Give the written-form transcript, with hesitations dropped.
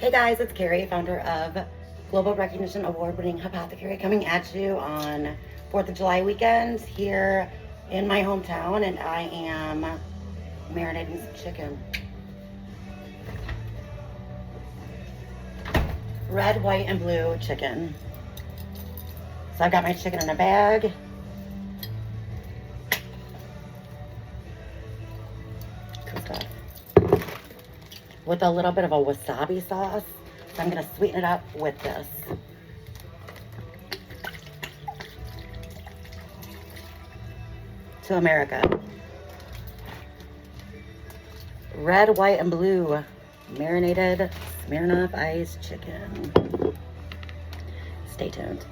Hey guys, it's Carrie, founder of Global Recognition Award-winning Hopathekarey, coming at you on 4th of July weekend here in my hometown, and I am marinating some chicken. Red, white, and blue chicken. So I've got my chicken in a bag. Good stuff. With a little bit of a wasabi sauce. So I'm gonna sweeten it up with this. To America. Red, white, and blue marinated Smirnoff Ice Chicken. Stay tuned.